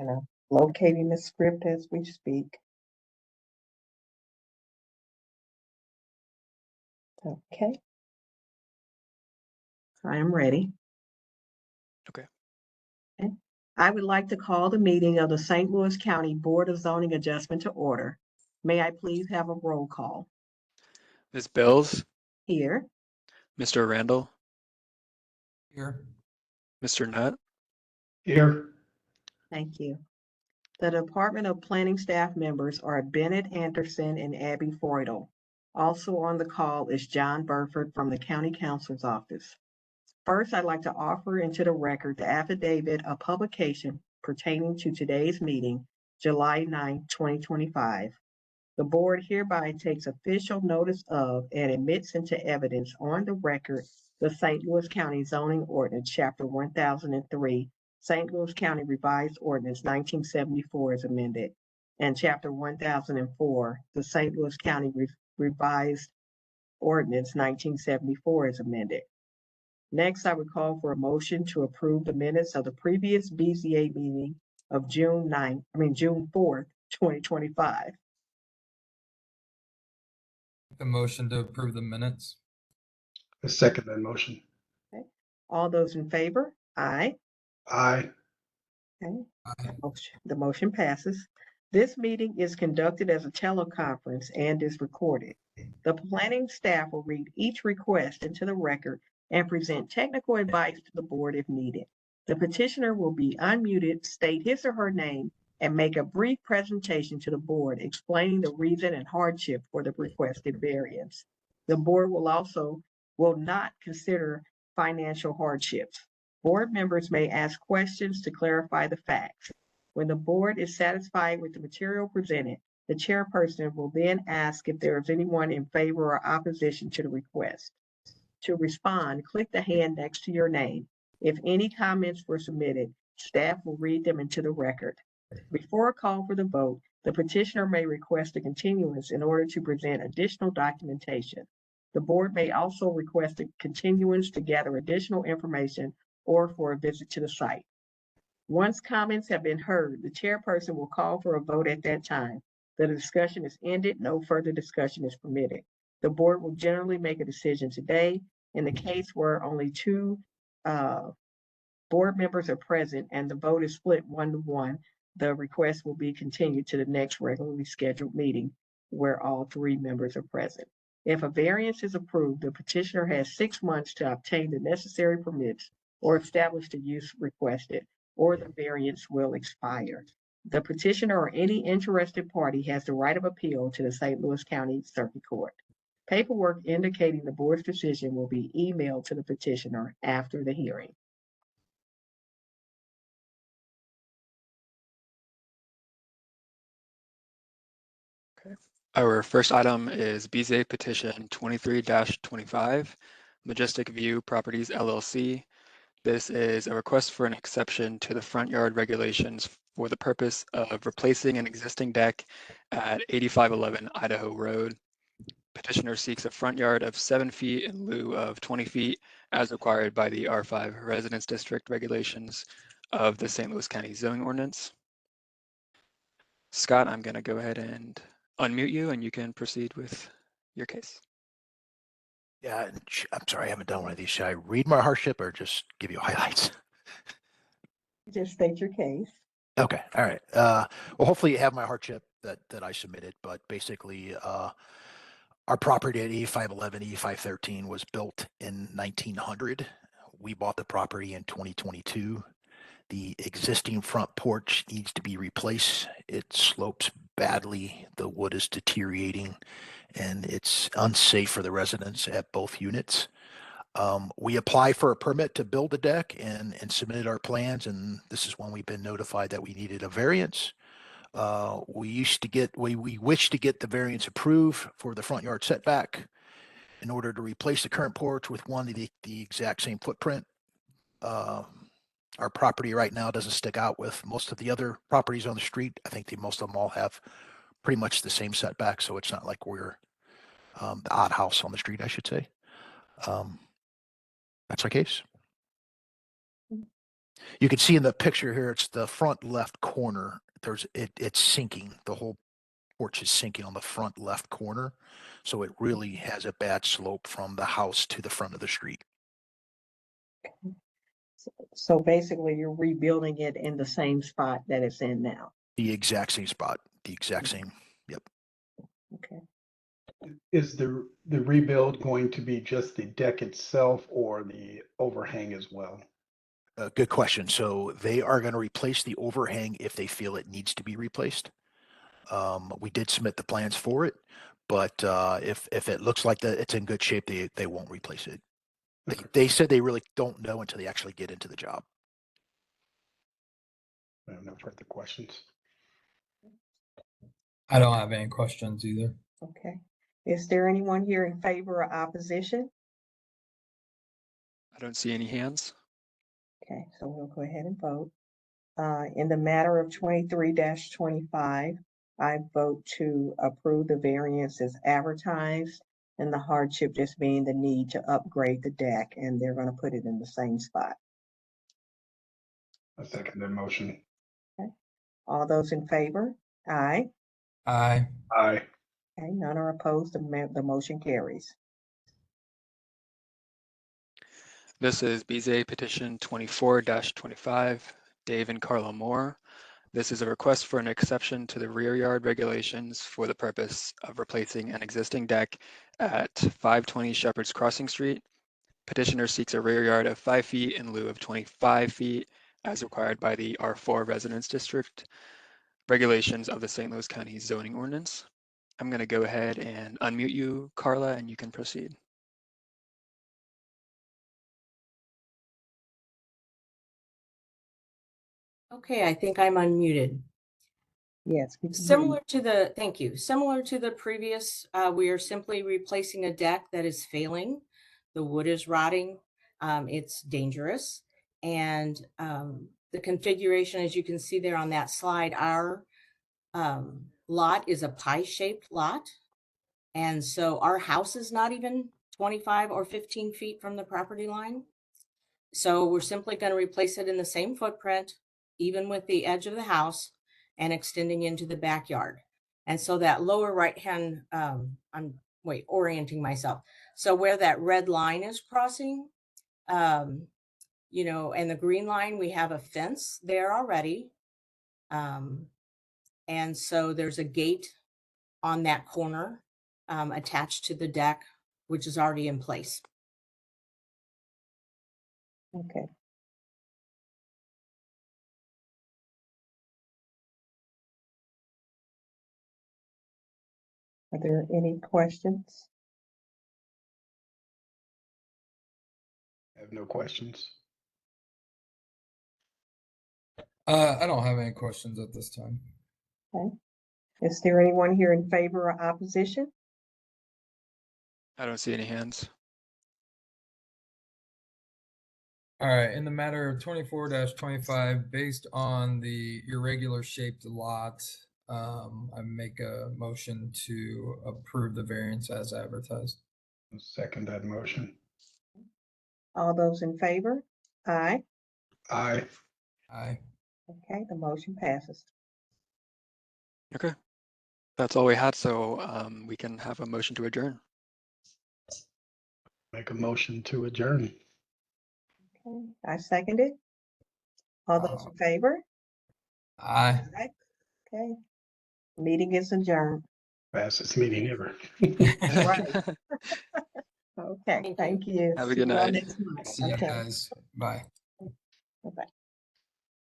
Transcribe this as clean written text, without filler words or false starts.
And I'm locating the script as we speak. Okay. I am ready. Okay. Okay. I would like to call the meeting of the St. Louis County Board of Zoning Adjustment to order. May I please have a roll call? Ms. Bills, Here. Mr. Randall, Here. Mr. Nutt, Here. Thank you. The Department of Planning staff members are Bennett Anderson and Abby Freudel. Also on the call is John Burford from the County Counsel's Office. First, I'd like to offer into the record the affidavit of publication pertaining to today's meeting, July 9, 2025. The board hereby takes official notice of and admits into evidence on the record the St. Louis County Zoning Ordinance, Chapter 1003, St. Louis County Revised Ordinance 1974 as amended, and Chapter 1004, the St. Louis County Revised Ordinance 1974 as amended. Next, I would call for a motion to approve the minutes of the previous BZA meeting of June 4th, 2025. The motion to approve the minutes. I second that motion. Okay. All those in favor? Aye. Aye. Okay. Aye. The motion passes. This meeting is conducted as a teleconference and is recorded. The planning staff will read each request into the record and present technical advice to the board if needed. The petitioner will be unmuted, state his or her name, and make a brief presentation to the board explaining the reason and hardship for the requested variance. The board will not consider financial hardships. Board members may ask questions to clarify the facts. When the board is satisfied with the material presented, the chairperson will then ask if there is anyone in favor or opposition to the request. To respond, click the hand next to your name. If any comments were submitted, staff will read them into the record. Before a call for the vote, the petitioner may request a continuance in order to present additional documentation. The board may also request a continuance to gather additional information or for a visit to the site. Once comments have been heard, the chairperson will call for a vote at that time. The discussion is ended, no further discussion is permitted. The board will generally make a decision today. In the case where only two board members are present and the vote is split 1-1, the request will be continued to the next regularly scheduled meeting where all three members are present. If a variance is approved, the petitioner has 6 months to obtain the necessary permits or establish the use requested, or the variance will expire. The petitioner or any interested party has the right of appeal to the St. Louis County Circuit Court. Paperwork indicating the board's decision will be emailed to the petitioner after the hearing. Our first item is BZA petition 23-25, Majestic View Properties LLC. This is a request for an exception to the front yard regulations for the purpose of replacing an existing deck at 8511 Idaho Road. Petitioner seeks a front yard of 7 feet in lieu of 20 feet as required by the R5 Residence District regulations of the St. Louis County Zoning Ordinance. Scott, I'm going to go ahead and unmute you and you can proceed with your case. Yeah, and I'm sorry, I haven't done one of these. Should I read my hardship or just give you highlights? Just state your case. Okay, all right. Well, hopefully you have my hardship that I submitted, but basically our property at E511, E513 was built in 1900. We bought the property in 2022. The existing front porch needs to be replaced. It slopes badly. The wood is deteriorating and it's unsafe for the residents at both units. We applied for a permit to build the deck and submitted our plans, and this is when we've been notified that we needed a variance. We wish to get the variance approved for the front yard setback in order to replace the current porch with one of the exact same footprint. Our property right now doesn't stick out with most of the other properties on the street. I think most of them all have pretty much the same setback, so it's not like we're the odd house on the street, I should say. That's our case. You can see in the picture here, it's the front left corner. It's sinking. The whole porch is sinking on the front left corner. So it really has a bad slope from the house to the front of the street. So basically, you're rebuilding it in the same spot that it's in now. The exact same spot, the exact same. Yep. Okay. Is the rebuild going to be just the deck itself or the overhang as well? Good question. So they are going to replace the overhang if they feel it needs to be replaced. We did submit the plans for it, but if it looks like that it's in good shape, they won't replace it. They said they really don't know until they actually get into the job. I have no further questions. I don't have any questions either. Okay. Is there anyone here in favor or opposition? I don't see any hands. Okay, so we'll go ahead and vote. In the matter of 23-25, I vote to approve the variance as advertised, and the hardship just being the need to upgrade the deck, and they're gonna put it in the same spot. I second that motion. All those in favor? Aye. Aye. Aye. Okay, none are opposed, the motion carries. This is BZA petition 24-25, Dave and Carla Moore. This is a request for an exception to the rear yard regulations for the purpose of replacing an existing deck at 520 Shepherd's Crossing Street. Petitioner seeks a rear yard of 5 feet in lieu of 25 feet as required by the R4 Residence District regulations of the St. Louis County zoning ordinance. I'm going to go ahead and unmute you, Carla, and you can proceed. Okay, I think I'm unmuted. Yes. we can hear you. Thank you. Similar to the previous, we are simply replacing a deck that is failing. The wood is rotting. It's dangerous. And the configuration, as you can see there on that slide, our lot is a pie-shaped lot. And so our house is not even 25 or 15 feet from the property line. So we're simply going to replace it in the same footprint, even with the edge of the house, and extending into the backyard. And so that lower right hand, orienting myself. So where that red line is crossing, and the green line, we have a fence there already. And so there's a gate on that corner attached to the deck, which is already in place. Okay. Are there any questions? I have no questions. I don't have any questions at this time. Okay. Is there anyone here in favor or opposition? I don't see any hands. All right, in the matter of 24-25, based on the irregular shaped lot, I make a motion to approve the variance as advertised. Second that motion. All those in favor? Aye. Aye. Aye. Okay, the motion passes. Okay, that's all we had. So we can have a motion to adjourn. Make a motion to adjourn. Okay, I second it. All those in favor? Aye. Aye. Okay, meeting is adjourned. Fastest meeting ever. Right. Okay, thank you. Have a See good you all night. next month. See you Okay. guys. Bye.